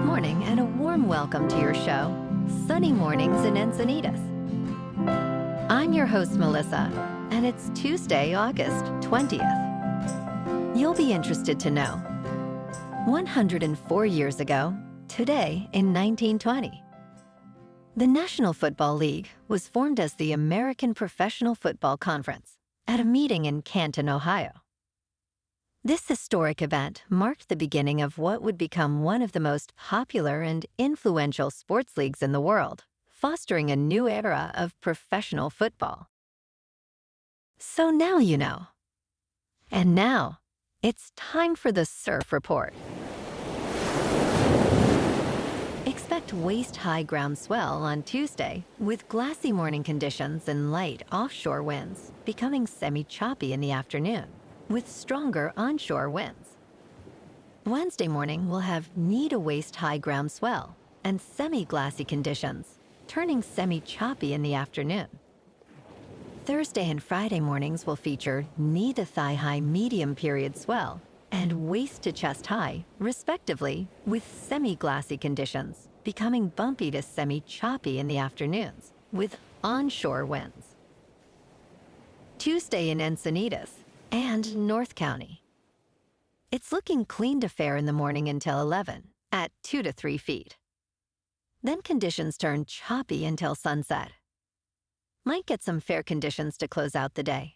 Good morning and a warm welcome to your show, Sunny Mornings in Encinitas. I'm your host, Melissa, and it's Tuesday, August 20th. You'll be interested to know, 104 years ago, today in 1920, the National Football League was formed as the American Professional Football Conference at a meeting in Canton, Ohio. This historic event marked the beginning of what would become one of the most popular and influential sports leagues in the world, fostering a new era of professional football. So now you know. And now, it's time for the Surf Report. Expect waist-high ground swell on Tuesday, with glassy morning conditions and light offshore winds, becoming semi-choppy in the afternoon, with stronger onshore winds. Wednesday morning will have knee-to-waist-high ground swell and semi-glassy conditions, turning semi-choppy in the afternoon. Thursday and Friday mornings will feature knee-to-thigh-high medium period swell and waist-to-chest-high, respectively, with semi-glassy conditions, becoming bumpy to semi-choppy in the afternoons, with onshore winds. Tuesday in Encinitas and North County. It's looking clean to fair in the morning until 11 at 2 to 3 feet. Then conditions turn choppy until sunset. Might get some fair conditions to close out the day.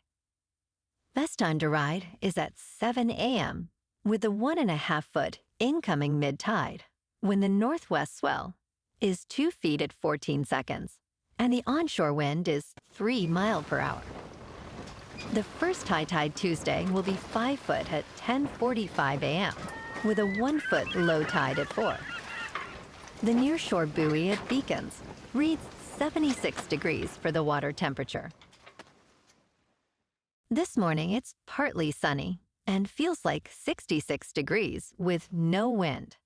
Best time to ride is at 7 a.m. with the 1.5-foot incoming mid-tide when the northwest swell is 2 feet at 14 seconds and the onshore wind is 3 miles per hour. The first high tide Tuesday will be 5 foot at 10:45 a.m. with a 1 foot low tide at 4. The nearshore buoy at Beacons reads 76 degrees for the water temperature. This morning it's partly sunny and feels like 66 degrees with no wind.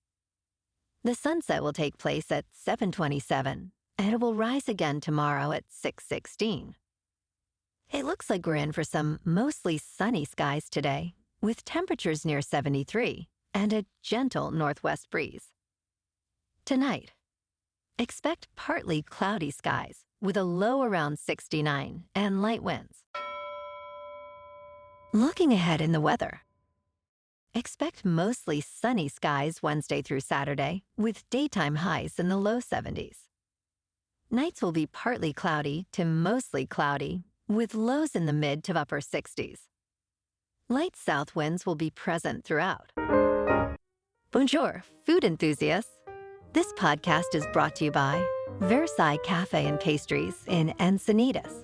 The sunset will take place at 7:27 and it will rise again tomorrow at 6:16. It looks like we're in for some mostly sunny skies today, with temperatures near 73 and a gentle northwest breeze. Tonight, expect partly cloudy skies with a low around 69 and light winds. Looking ahead in the weather, expect mostly sunny skies Wednesday through Saturday with daytime highs in the low 70s. Nights will be partly cloudy to mostly cloudy with lows in the mid to upper 60s. Light south winds will be present throughout. Bonjour, food enthusiasts. This podcast is brought to you by Versailles Cafe and Pastries in Encinitas.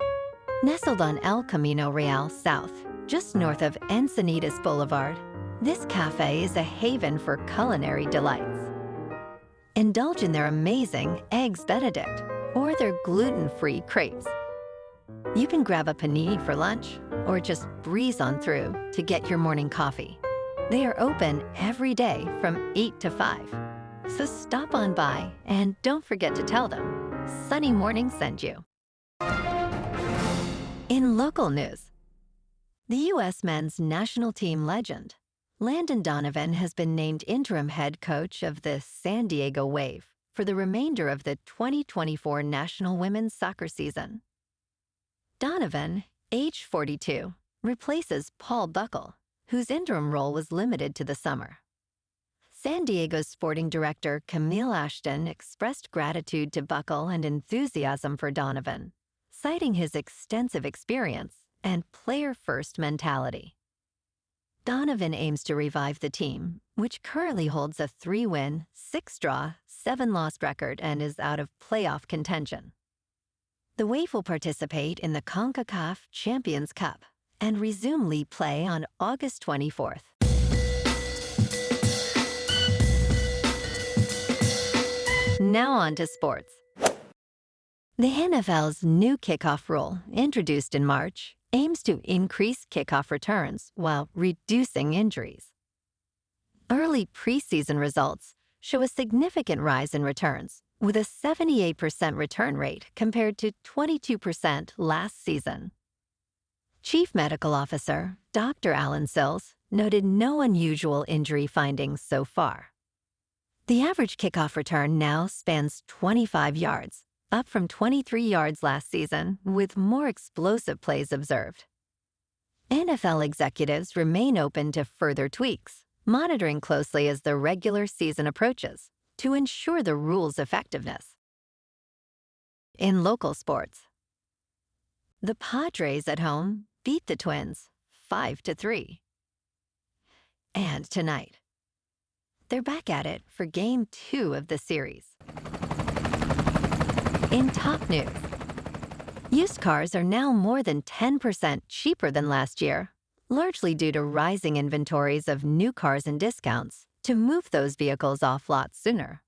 Nestled on El Camino Real South, just north of Encinitas Boulevard, this cafe is a haven for culinary delights. Indulge in their amazing Eggs Benedict or their gluten-free crepes. You can grab a panini for lunch or just breeze on through to get your morning coffee. They are open every day from 8 to 5. So stop on by and don't forget to tell them Sunny Morning sent you. In local news, the U.S. men's national team legend, Landon Donovan, has been named interim head coach of the San Diego Wave for the remainder of the 2024 National Women's Soccer season. Donovan, age 42, replaces Paul Buckle, whose interim role was limited to the summer. San Diego's sporting director Camille Ashton expressed gratitude to Buckle and enthusiasm for Donovan, citing his extensive experience and player-first mentality. Donovan aims to revive the team, which currently holds a 3-win, 6-draw, 7-loss record and is out of playoff contention. The Wave will participate in the CONCACAF Champions Cup and resume league play on August 24th. Now on to sports. The NFL's new kickoff rule, introduced in March, aims to increase kickoff returns while reducing injuries. Early preseason results show a significant rise in returns, with a 78% return rate compared to 22% last season. Chief Medical Officer Dr. Alan Sills noted no unusual injury findings so far. The average kickoff return now spans 25 yards, up from 23 yards last season, with more explosive plays observed. NFL executives remain open to further tweaks, monitoring closely as the regular season approaches to ensure the rule's effectiveness. In local sports, the Padres at home beat the Twins 5-3. And tonight, they're back at it for Game 2 of the series. In top news, used cars are now more than 10% cheaper than last year, largely due to rising inventories of new cars and discounts to move those vehicles off lots sooner.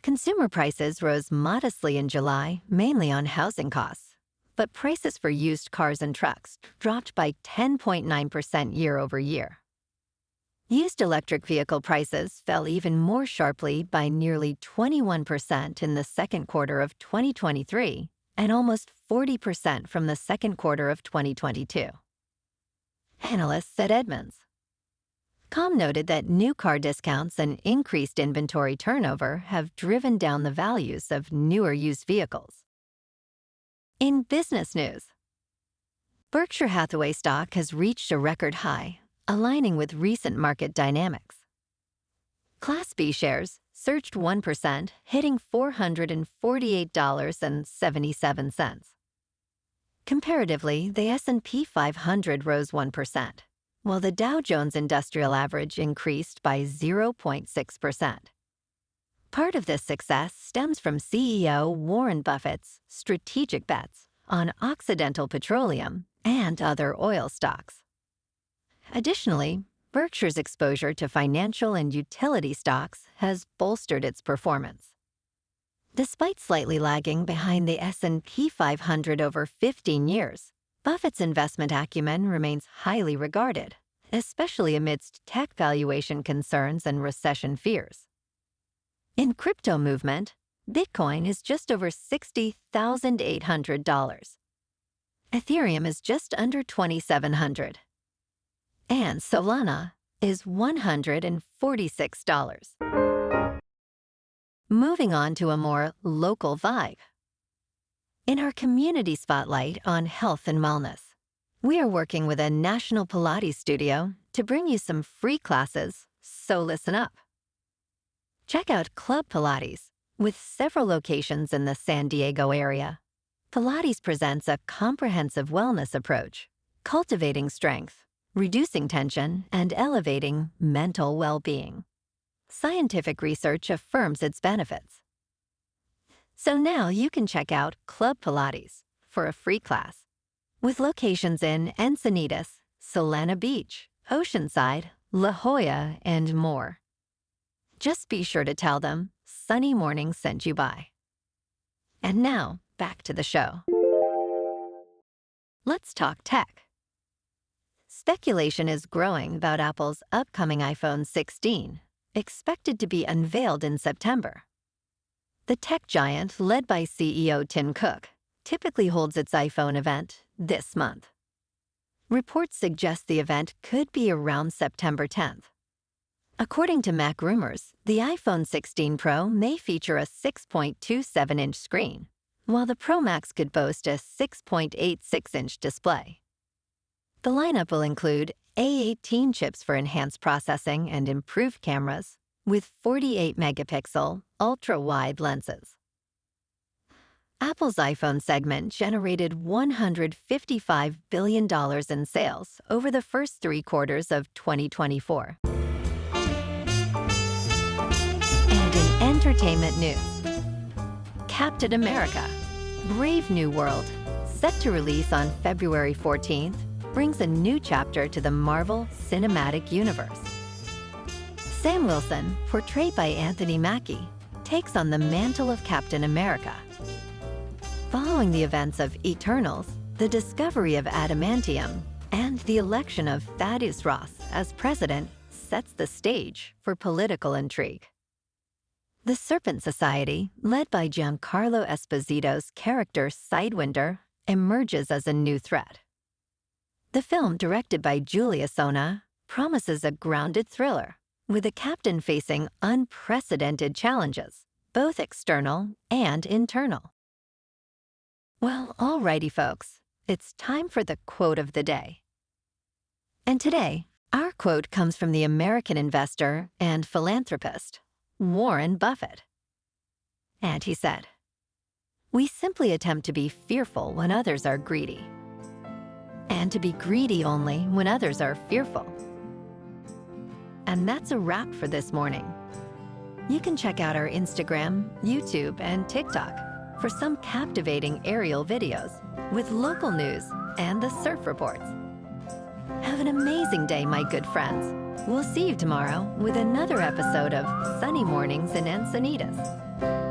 Consumer prices rose modestly in July, mainly on housing costs, but prices for used cars and trucks dropped by 10.9% year over year. Used electric vehicle prices fell even more sharply by nearly 21% in the second quarter of 2023 and almost 40% from the second quarter of 2022. Analysts at Edmunds. Com noted that new car discounts and increased inventory turnover have driven down the values of newer used vehicles. In business news, Berkshire Hathaway stock has reached a record high, aligning with recent market dynamics. Class B shares surged 1%, hitting $448.77. Comparatively, the S&P 500 rose 1%, while the Dow Jones Industrial Average increased by 0.6%. Part of this success stems from CEO Warren Buffett's strategic bets on Occidental Petroleum and other oil stocks. Additionally, Berkshire's exposure to financial and utility stocks has bolstered its performance. Despite slightly lagging behind the S&P 500 over 15 years, Buffett's investment acumen remains highly regarded, especially amidst tech valuation concerns and recession fears. In crypto movement, Bitcoin is just over $60,800. Ethereum is just under $2,700. And Solana is $146. Moving on to a more local vibe. In our community spotlight on health and wellness, we are working with a national Pilates studio to bring you some free classes, so listen up. Check out Club Pilates, with several locations in the San Diego area. Pilates presents a comprehensive wellness approach, cultivating strength, reducing tension, and elevating mental well-being. Scientific research affirms its benefits. So now you can check out Club Pilates for a free class, with locations in Encinitas, Solana Beach, Oceanside, La Jolla, and more. Just be sure to tell them Sunny Morning sent you by. And now, back to the show. Let's talk tech. Speculation is growing about Apple's upcoming iPhone 16, expected to be unveiled in September. The tech giant, led by CEO Tim Cook, typically holds its iPhone event this month. Reports suggest the event could be around September 10th. According to Mac Rumors, the iPhone 16 Pro may feature a 6.27-inch screen, while the Pro Max could boast a 6.86-inch display. The lineup will include A18 chips for enhanced processing and improved cameras, with 48-megapixel ultra-wide lenses. Apple's iPhone segment generated $155 billion in sales over the first 3 quarters of 2024. And in entertainment news, Captain America: Brave New World, set to release on February 14th, brings a new chapter to the Marvel Cinematic Universe. Sam Wilson, portrayed by Anthony Mackie, takes on the mantle of Captain America. Following the events of Eternals, the discovery of adamantium, and the election of Thaddeus Ross as president sets the stage for political intrigue. The Serpent Society, led by Giancarlo Esposito's character Sidewinder, emerges as a new threat. The film, directed by Julia Sona, promises a grounded thriller, with a captain facing unprecedented challenges, both external and internal. Well, alrighty, folks, it's time for the quote of the day. And today, our quote comes from the American investor and philanthropist, Warren Buffett. And he said, "We simply attempt to be fearful when others are greedy, and to be greedy only when others are fearful." And that's a wrap for this morning. You can check out our Instagram, YouTube, and TikTok for some captivating aerial videos with local news and the surf reports. Have an amazing day, my good friends. We'll see you tomorrow with another episode of Sunny Mornings in Encinitas.